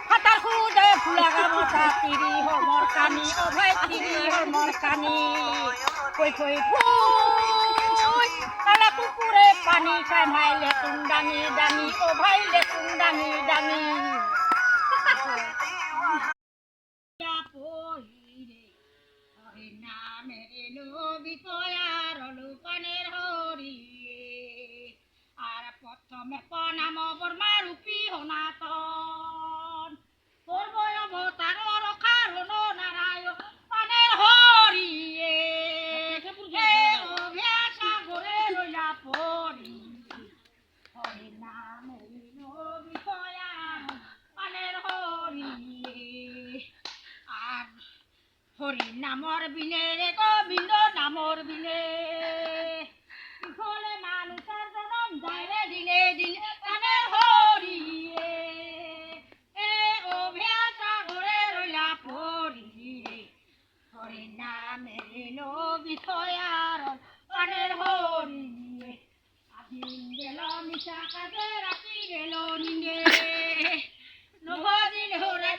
হাতার খুদে ফুলা গামোচা তিরি হমর কানি ও ভাই তিরি হমর কানি কই কই ফুই কালা কুকুরে পানি খায় ভাই লেটুন ডাঙি ডাঙি ও ভাই লেটুন ডাঙি ডাঙি নামে লোবি কয়ার লুকানের হরি আর প্রথমে প্রণাম বর্মা রূপী সনাতন পূর্বয় অবতার রক্ষার হল নারায়ণ পানের হরি সাগরে রইলা পরি হরি নামে লোবি কয়ার পানের হরি আর হরি নামর বিনে রে গোবিন্দ নামর বিনে ফলে মানুষের জনম যায় রে দিনে দিনে কানে হরি ও ভেসা ঘরে রইলা পরি হরি নামে লোবি থয়ার কানের হরি আদিন গেল মিশা কাজে রাখি গেল নিন্দে নভদিন হরে